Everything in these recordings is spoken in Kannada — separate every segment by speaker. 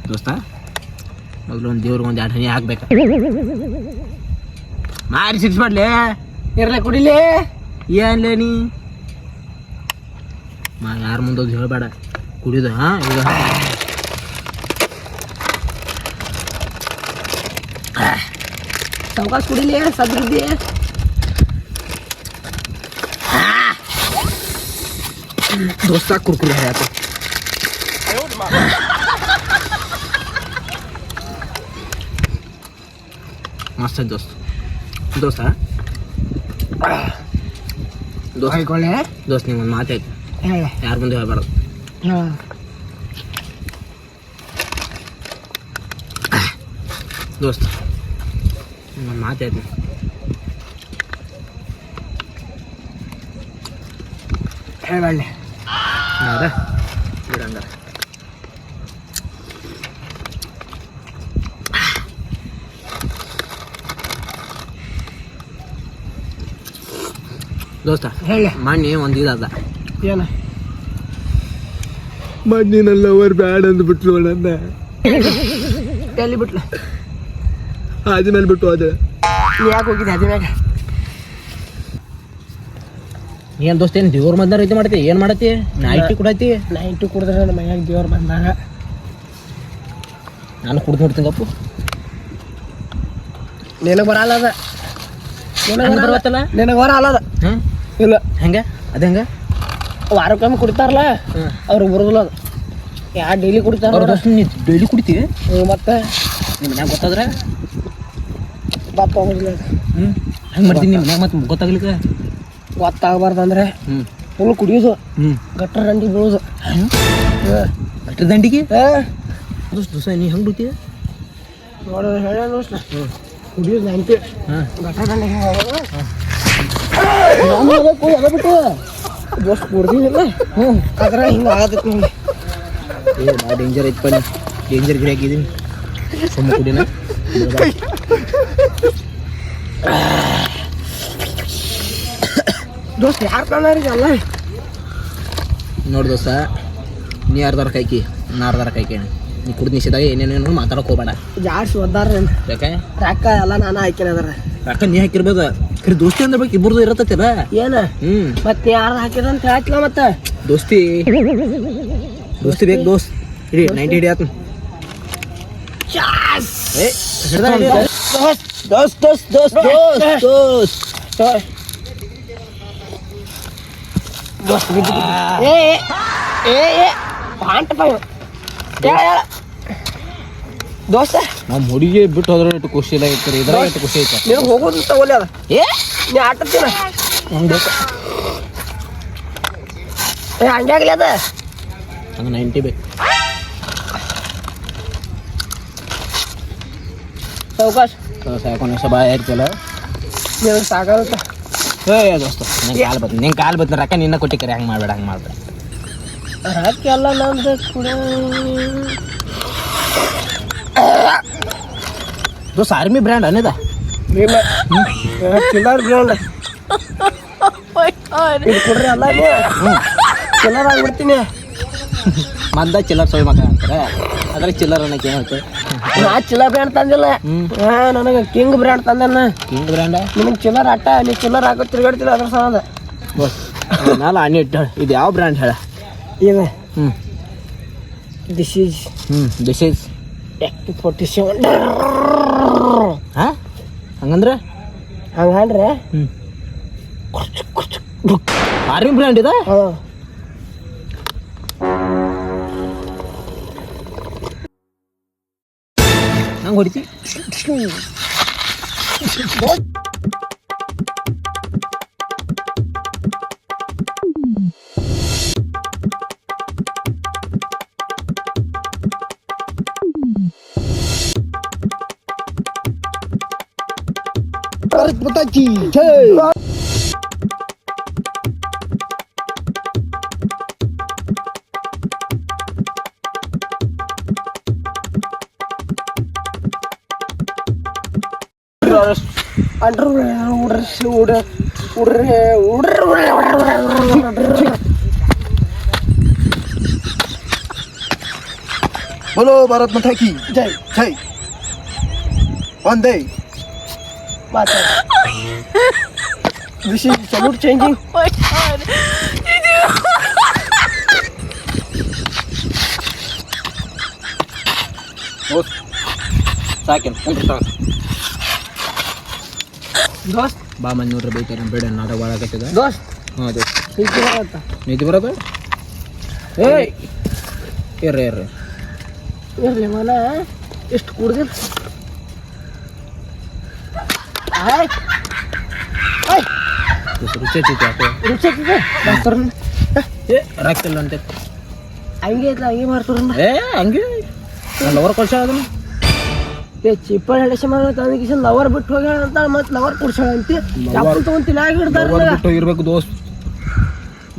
Speaker 1: ದೋಸ್ತ ಮೊದಲು ಒಂದು ದೇವ್ರಿಗೆ ಒಂದು 2 ಹನಿ ಹಾಕ್ಬೇಕು ಮಾರಿ ಸಿಕ್ಸ್ ಮಾಡ್ಲಿ
Speaker 2: ಇರ್ಲೆ ಕುಡಿಲಿ
Speaker 1: ಏನ್ಲೇ ನೀ ಯಾರ ಮುಂದೆ ಹೇಳಬೇಡ ಕುಡಿದು ಹಾಂ ಈಗ
Speaker 2: ಸಾವಕಾಶ ಕುಡಿಲಿ ಸದ್ರಿದ್ದಿ
Speaker 1: ದೋಸ್ತ ಕುರ್ಕುರಿ ಆಯ್ತು ಮಸ್ತ್ ದೋಸ್ತ ದೋಸ್ತ ದೋಸ್ತ ನಿಮ್ಗೊಂದು ಮಾತಾಯ್ತು ಯಾರ ಮುಂದೆ ಹೇಳ್ಬಾರ್ದು ದೋಸ್ತ ನಿಮ್ಗೊಂದು ಮಾತಾಯ್ತು
Speaker 2: ಹೇಳಬಾರ್ಲೆ
Speaker 1: ಹೌದಾ ಬಿಡಂಗಾರ ದೋಸ್ತ
Speaker 2: ಹೇಳಿ
Speaker 1: ಮಣ್ಣಿ ಒಂದು ಇದಾದ
Speaker 2: ಏನ
Speaker 1: ಮಣ್ಣಿನಲ್ಲ ಅವ್ರು ಬ್ಯಾಡ ಅಂದ್ಬಿಟ್ಲು ನನ್ನ
Speaker 2: ಎಲ್ಲಿ ಬಿಟ್ಲ
Speaker 1: ಹಾದಿ ಮೇಲೆ ಬಿಟ್ಟು ಅದು
Speaker 2: ನೀ ಯಾಕೆ ಹೋಗಿದ್ದೆ ಅದೇ ಮ್ಯಾಗ
Speaker 1: ಏನು ದೋಸ್ತ ಏನು ದೇವ್ರ ಮಧ್ಯಾಹ್ನ ರೀತಿ ಮಾಡ್ತಿ ಏನು ಮಾಡತ್ತಿ ನೈಟಿ ಕುಡತಿ
Speaker 2: ನೈಟು ಕುಡಿದ್ರೆ ನನ್ನ ಮೈಯಾಗ ದೇವ್ರು ಬಂದಾಗ
Speaker 1: ನಾನು ಕುಡ್ದು ನೋಡ್ತೀನಿ ಗಪ್ಪು
Speaker 2: ನಿನಗೆ ಬರಲ್ಲ ಅದ
Speaker 1: ಬರ್ತಲ್ಲ
Speaker 2: ನಿನಗೆ ಬರ ಅಲ್ಲದ
Speaker 1: ಹಾಂ
Speaker 2: ಇಲ್ಲ
Speaker 1: ಹೆಂಗೆ ಅದು ಹೆಂಗೆ
Speaker 2: ವಾರಕ್ಕೊಮ್ಮೆ ಕುಡಿತಾರಲ್ಲ ಅವ್ರಿಗೆ ಬರೋದಿಲ್ಲ ಅದು ಯಾರು ಡೈಲಿ ಕುಡಿತಾರ
Speaker 1: ದೋಸ್ತ ನೀ ಡೈಲಿ ಕುಡಿತೀವಿ
Speaker 2: ಮತ್ತೆ
Speaker 1: ನಿಮ್ಮ ಮನ್ಯಾಗ ಗೊತ್ತಾದ್ರೆ
Speaker 2: ದಪ್ಪ ಆಗೋದಿಲ್ಲ ಅದು
Speaker 1: ಹೆಂಗೆ ಮಾಡ್ತೀನಿ ನಿಮ್ಮ ಮನ್ಯಾಗ ಮತ್ತೆ ಗೊತ್ತಾಗ್ಲಿಕ್ಕೆ
Speaker 2: ಗೊತ್ತಾಗಬಾರ್ದಂದ್ರೆ ಫುಲ್ ಕುಡಿಯೋದು ಗಟ್ರ ದಂಡಿ ಬೀಳೋದು
Speaker 1: ಅಷ್ಟ್ರ ದಂಡಿಗೆ ದೋಸ್ತ ದೋಸ್ತ ನೀ ಹೆಂಗೆ ಬಿಡ್ತೀವಿ
Speaker 2: ನೋಡೋ ಹೇಳ ದೋಸ್ತ ಕುಡಿಯೋದು ನೆಂಪಿ
Speaker 1: ಹಾಂ
Speaker 2: ಗಟ್ರ ದಂಡಿ ಹಿಂಗೆ ಹೋಗೋದು ಅದ ಬಿಟ್ಟು ದೋಸ್ತ ಕುಡ್ದಿಲ್ಲ ಅದ್ರ ಹಿಂಗೆ ಆಗತ್ತೈತಿ ನಿಂಗೆ
Speaker 1: ಏ ನಾ ಡೇಂಜರ್ ಐತಪ್ಪ ನೀ ಡೇಂಜರ್ ಗಿರಿ ಹಾಕಿದ್ದೀನಿ ಸುಮ್ಮ ಕುಡಿನ
Speaker 2: ದೋಸ್ತ ಯಾರು ಕಾಣಾರಿಗೆ ಅಲ್ಲ
Speaker 1: ನೋಡಿ ದೋಸ್ತ ನೀ ಯಾರ್ದಾರ ಕೈಕಿ ನಾ ಯಾರ್ದಾರ ಕೈಕಿ ನೀ ಕುಡ್ದು ನಿಷೇಧಾಗ ಏನೇನೇನು ಮಾತಾಡೋಕೆ ಹೋಗ್ಬೇಡ
Speaker 2: ಜಾಡ್ಸಿ ಒದ್ದಾರ
Speaker 1: ಯಾಕೆ
Speaker 2: ರೊಕ್ಕ ಎಲ್ಲ ನಾನು ಹಾಕಿನ ಅದಾರ
Speaker 1: ಯಾಕೆ ನೀ ಹಾಕಿರ್ಬೋದು ಖರೆ ದೋಸ್ತಿ ಅಂದ್ರೆ ಬೇಕು ಇಬ್ಬರದು ಇರತ್ತಲ್ಲ
Speaker 2: ಏನ ಮತ್ತೆ ಯಾರು ಹಾಕಿದ ಅಂತ ಹೇಳ್ತಿಲ್ಲ ಮತ್ತೆ
Speaker 1: ದೋಸ್ತಿ ದೋಸ್ತಿ ಬೇಕು ದೋಸ್ತ್ ಇಡಿ 90 ಹಿಡಿ ಆತ
Speaker 2: ದೋಸ್ತ್ ದೋಸ್ತ್ ದೋಸ್ತ್ ದೋಸ್ತ್ ದೋಸ್ತ್ ಏ ಏ ಏ ಪಾಂಟ ಪಾಯ ಹೇಳ ದೋಸ್ತ
Speaker 1: ನಮ್ಮ ಹುಡುಗಿ ಬಿಟ್ಟು ಹೋದ್ರೆ ಇಟ್ಟು ಖುಷಿ ಇಲ್ಲ ಐತೆ ಇದ್ರಾಗ ಇಟ್ಟು ಖುಷಿ ಐತೆ
Speaker 2: ನೀವು ಹೋಗೋದು ತಗೊಳ್ಳಿ ಅದ
Speaker 1: ಏ
Speaker 2: ನೀ ಆಟತ್ತೀನ
Speaker 1: ಹಂಗೆ ಬೇಕು
Speaker 2: ಏ ಹಂಗೆ ಆಗಲಿ ಅದ
Speaker 1: ಹಂಗೆ 90 ಬೇಕು
Speaker 2: ಸಾವಕಾಶ
Speaker 1: ಸಾಕು ಬಾಯ್ ಇರ್ತಲ್ಲ
Speaker 2: ನಿನಗೆ ಸಾಕಾಗುತ್ತೆ
Speaker 1: ಏ ದೋಸ್ತ ನಿಂಗೆ ಕಾಲು ಬತ್ತು ರೊಕ್ಕ ನಿನ್ನ ಕೊಟ್ಟಿಕರೆ ಹಂಗೆ ಮಾಡಬೇಡ ಹಂಗೆ ಮಾಡಬೇಡ
Speaker 2: ರೊಕ್ಕ ಎಲ್ಲ ನಮ್ದು ಕೂಡ
Speaker 1: ದೋಸ್ತ ಆರ್ಮಿ ಬ್ರ್ಯಾಂಡ್ ಅನ್ನದ
Speaker 2: ಚಿಲ್ಲರ್ ಬ್ರ್ಯಾಂಡ್ ಇದು ಕೊಡ್ರಿ ಅಲ್ಲ ಚಿಲ್ಲರ್ ಆಗ್ಬಿಡ್ತೀನಿ
Speaker 1: ಮಂದ ಚಿಲ್ಲರ್ ಸೋಯ್ ಮಗ ಅಂತಾರೆ ಅದ್ರಾಗ ಚಿಲ್ಲರ್ ಅನ್ನಕ್ಕೆ ಏನು ಹೇಳ್ತೆ
Speaker 2: ನಾ ಚಿಲ್ಲರ್ ಬ್ರ್ಯಾಂಡ್ ತಂದಿಲ್ಲ ನನಗೆ ಕಿಂಗ್ ಬ್ರ್ಯಾಂಡ್ ತಂದನ
Speaker 1: ಹಿಂಗೆ ಬ್ರ್ಯಾಂಡ
Speaker 2: ನಿನಗೆ ಚಿಲ್ಲರ್ ಅಟ್ಟ ನೀ ಚಿಲ್ಲರ್ ಹಾಕೋ ತಿರ್ಗಾಡ್ತಿಲ್ಲ ಅದ್ರ ಸಲದ
Speaker 1: ಮೇಲೆ ಅಣ್ಣಿ ಇಟ್ಟು ಇದು ಯಾವ ಬ್ರ್ಯಾಂಡ್ ಹೇಳ
Speaker 2: ಇದು this is
Speaker 1: this is
Speaker 2: AK-47
Speaker 1: ಹಾಂ ಹಂಗಂದ್ರೆ
Speaker 2: ಹಂಗಂದ್ರೆ
Speaker 1: ಆರ್ಮಿ ಬ್ರ್ಯಾಂಡ್ ಇದೆ
Speaker 2: ಹಾಂ
Speaker 1: ಹಂಗೆ ಹೊಡಿತಿ
Speaker 2: बताची
Speaker 3: बोलो भारत माता की
Speaker 2: ಜೈ
Speaker 3: जय वंदे
Speaker 2: ಮಾತಾಡ ದಿಸ್ ಇಸ್ ಸಲ್ಯೂಟ್ ಚೇಂಜಿಂಗ್
Speaker 1: ಸಾಕೇನು ಕುಂಡ್ರು ಸಾಕು
Speaker 2: ದೋಸ್ತ್
Speaker 1: ಬಾ ಮಂದಿ ನೋಡ್ರಿ ಬೈತಾರೆ ಬೇಡ ನಾಟಕ ಭಾಳ ಆಗತ್ತದ
Speaker 2: ದೋಸ್ತ್
Speaker 1: ಹಾಂ ದೋಸ್ತ
Speaker 2: ಹೀಗೆ ಬರತ್ತ
Speaker 1: ನಿಧಿ ಬರೋದು
Speaker 2: ಏಯ್
Speaker 1: ಇರ್ರಿ
Speaker 2: ಇರ್ಲಿ ಮನ ಎಷ್ಟು ಕುಡ್ದಿಲ್ಲ ಆಯ್ ಆಯ್
Speaker 1: ರುಚಿ ಹಚ್ಚೈತಿ ಯಾಕೋ
Speaker 2: ರುಚಿ ಆಗ್ತದೆ ಡಾಕ್ಟರ್ನ
Speaker 1: ಏ ರಾಕ್ತಿಲ್ಲ ಅಂತ
Speaker 2: ಹಂಗೆ ಐತ್ಲ ಹಂಗೆ ಮಾಡ್ತಾರನ್ನ
Speaker 1: ಏ ಹಂಗೆ ನಾನು ಲವರ್ ಕೊಡ್ಸ ಅದನ್ನು
Speaker 2: ಏ ಚಿಪ್ಪಳ ಹೆಡಸ ಮಾಡೋ ತಂದಕ್ಕೆ ಲವರ್ ಬಿಟ್ಟು ಹೋಗ್ಯಾಳ ಅಂತ ಮತ್ತೆ ಲವರ್ ಕುಡ್ಸಾಳ ಅಂತಿ ಚಾಪಲ್ ತಗೊಂತಿಲ್ಲ ಆಗಿ
Speaker 1: ಲವರ್ ಬಿಟ್ಟು ಇರ್ಬೇಕು ದೋಸ್ತ್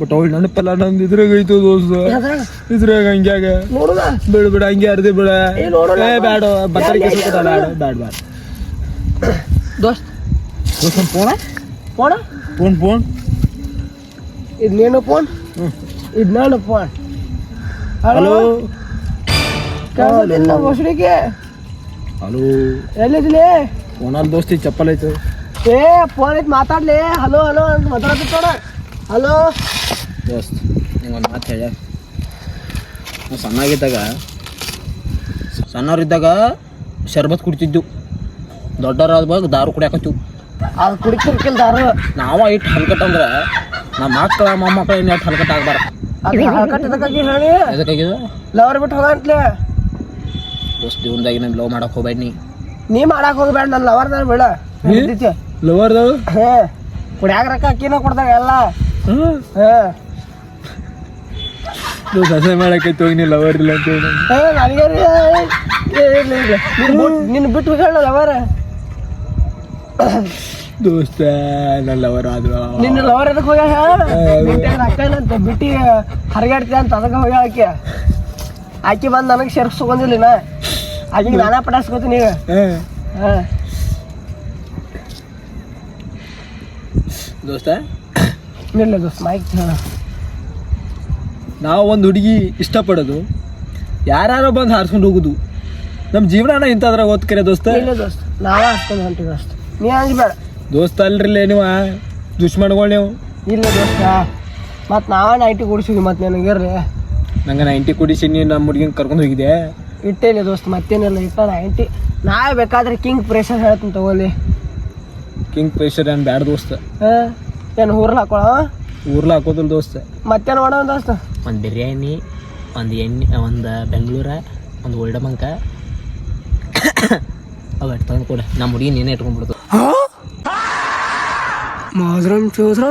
Speaker 1: ಬಟ್ ಅವಳು ನೆನಪಲ್ಲ ನಂದು ಇದ್ರಾಗ ಐತು ದೋಸ್ತ ಇದ್ರಾಗ ಹಂಗ್ಯಾಗ
Speaker 2: ನೋಡುದ
Speaker 1: ಬಿಡ ಬಿಡ ಹಂಗೆ ಅರ್ದಿ ಬಿಡ
Speaker 2: ಏ ನೋಡೋಣ
Speaker 1: ಏ ಬ್ಯಾಡ ಬತ್ತರಿಕೆ ಸಿಕ್ಕದ ಬ್ಯಾಡ
Speaker 2: ದೋಸ್ತ್
Speaker 1: ದೋಸ್ತ ಫೋನ
Speaker 2: ಫೋಣ
Speaker 1: ಫೋನ್
Speaker 2: ಇದು ನೀನು ಫೋನ್ ಇದು ನಾನು ಫೋನ್ ಹಲೋ ಕೇಳಿಲ್ಲ ಮೊಸಡಿಗೆ
Speaker 1: ಹಲೋ
Speaker 2: ಎಲ್ಲಿದ್ಲಿ
Speaker 1: ಫೋನಲ್ಲಿ ದೋಸ್ತಿ ಚಪ್ಪಲ್ ಐತೆ
Speaker 2: ಏ ಫೋನ್ ಐತಿ ಮಾತಾಡ್ಲಿ ಹಲೋ ಹಲೋ ಅಂತ ಮಾತಾಡ್ತಿತ್ತೋಣ ಹಲೋ
Speaker 1: ದೋಸ್ತ್ ನಿಂಗೊಂದು ಮಾತು ಹೇಳ ನಾವು ಸಣ್ಣವ್ರಿದ್ದಾಗ ಶರ್ಬತ್ ಕುಡ್ತಿದ್ದು ದೊಡ್ಡವರಾದ ಬಗ್ಗೆ ದಾರು ಕುಡಿಯಾಕತ್ತೀವಿ
Speaker 2: ಅದು ಕುಡಿತಿರ್ಕಿಲ್ಲ ದಾರು
Speaker 1: ನಾವ ಇಟ್ಟು ಹಲ್ಕಟ್ ಅಂದ್ರೆ ನಮ್ಮ ಮಕ್ಕಳ ಮೊಮ್ಮಕ್ಕಳು ಏನು ಇಟ್ಟು ಹಲ್ಕಟ್ ಆಗ್ಬಾರ್ದು
Speaker 2: ಅದು ಹಳ್ಕಟ್ಟಿದಕ್ಕಾಗಿ ಹೇಳಿ
Speaker 1: ಎದಕ್ಕಾಗಿದೆ
Speaker 2: ಲವರ್ ಬಿಟ್ಟು ಹೋಗಂತ್ಲೆ
Speaker 1: ದೋಸ್ತ್ ಜೀವನದಾಗಿ ನಾನು ಲವ್ ಮಾಡಕ್ಕೆ ಹೋಗ್ಬೇಡ
Speaker 2: ನೀ ಮಾಡಕ್ ಹೋಗ್ಬೇಡ ನನ್ನ ಲವರ್ದಾಗ ಬೇಡ ಹಿಡ್ದೈತಿ
Speaker 1: ಲವರ್ದವ
Speaker 2: ಹೇ ಕುಡಿಯಾಕ ರೊಕ್ಕ ಅಕ್ಕಿನ ಕೊಡ್ದಾಗ ಎಲ್ಲ ಹೇ
Speaker 1: ಸಸೆ ಮಾಡಕ್ಕೆ ಹೋಗಿ ನೀ ಲವರ್ ಇಲ್ಲ ಅಂತ ಹೇಳಿ
Speaker 2: ಹೇ ನನಗೆ ನಿನ್ನ ಬಿಟ್ಟು ಹೇಳ ಲವರ್
Speaker 1: ದೋಸ್ತ ನನ್ನ ಲವರ್ ಆದ್ರು
Speaker 2: ನಿನ್ನ ಲವರ್ ಎದಕ್ಕೆ ಹೋಗ್ಯಾಳ ರೊಕ್ಕ ಏನಂತ ಬಿಟ್ಟು ಹರಿಗಾಡ್ತಿ ಅಂತ ಅದಕ್ಕೆ ಹೋಗ್ಯಾಳ ಆಕಿ ಬಂದು ನನಗೆ ಸೇರ್ಸ್ಕೊಂಡಿಲ್ಲ ನಾ ಆಕಿಗೆ ನಾನಾ ಪಟಾಸ್ಕೋತೀನಿ ಈಗ ಹಾಂ
Speaker 1: ದೋಸ್ತ
Speaker 2: ಇಲ್ಲ ದೋಸ್ತ ಮಾಹಿತಿ ಹೇಳ
Speaker 1: ನಾವು ಒಂದು ಹುಡುಗಿ ಇಷ್ಟಪಡೋದು ಯಾರು ಬಂದು ಹಾರಿಸ್ಕೊಂಡು ಹೋಗೋದು ನಮ್ಮ ಜೀವನನ ಇಂಥದ್ರಾಗ ಓದ್ಕರೆ ದೋಸ್ತ
Speaker 2: ಇಲ್ಲ ದೋಸ್ತ ನಾವೇ ಹಾಕ್ಕೊಂಡು ಹೊಂಟಿ ದೋಸ್ತ ನೀ ಅಂಜಬೇಡ
Speaker 1: ದೋಸ್ತ ಅಲ್ರಿಲ್ಲ ನೀವು ದುಶ್ಮನ್ಗಳು ನೀವು
Speaker 2: ಇಲ್ಲ ದೋಸ್ತ ಮತ್ತು ನಾವೇ ನೈಟಿ ಕೊಡಿಸಿದ್ವಿ ಮತ್ತು ನನಗಿರ್ರಿ
Speaker 1: ನಂಗೆ 90 ಕುಡಿಸಿ ನೀನು ನಮ್ಮ ಹುಡುಗಿನ ಕರ್ಕೊಂಡು ಹೋಗಿದ್ದೆ
Speaker 2: ಇಟ್ಟೇ ಇಲ್ಲ ದೋಸ್ತ ಮತ್ತೇನಿಲ್ಲ ಇಟ್ಟ 90 ನಾವೇ ಬೇಕಾದ್ರೆ ಕಿಂಗ್ ಪ್ರೆಷರ್ ಹೇಳ್ತೀನಿ ತಗೊಳ್ಳಿ
Speaker 1: ಕಿಂಗ್ ಪ್ರೆಷರ್ ಏನು ಬ್ಯಾಡ ದೋಸ್ತ
Speaker 2: ಹಾಂ ಏನು ಊರ್ಲ ಹಾಕೊಳ
Speaker 1: ಊರ್ಲ ಹಾಕೋದಿಲ್ಲ ದೋಸ್ತ
Speaker 2: ಮತ್ತೇನು ಮಾಡೋಣ ದೋಸ್ತ
Speaker 1: ಒಂದು ಬಿರಿಯಾನಿ ಒಂದು ಎಣ್ಣೆ ಒಂದು ಬೆಂಗಳೂರ ಒಂದು ಓಲ್ಡಮಂಕ ಅವು ಇಟ್ಟು ಕೊಡ ನಮ್ಮ ಹುಡುಗಿ ನೀನೇ ಇಟ್ಕೊಂಡ್ಬಿಡ್ತು
Speaker 2: ಮಾದ್ರಮ್ ಚೌದ್ರ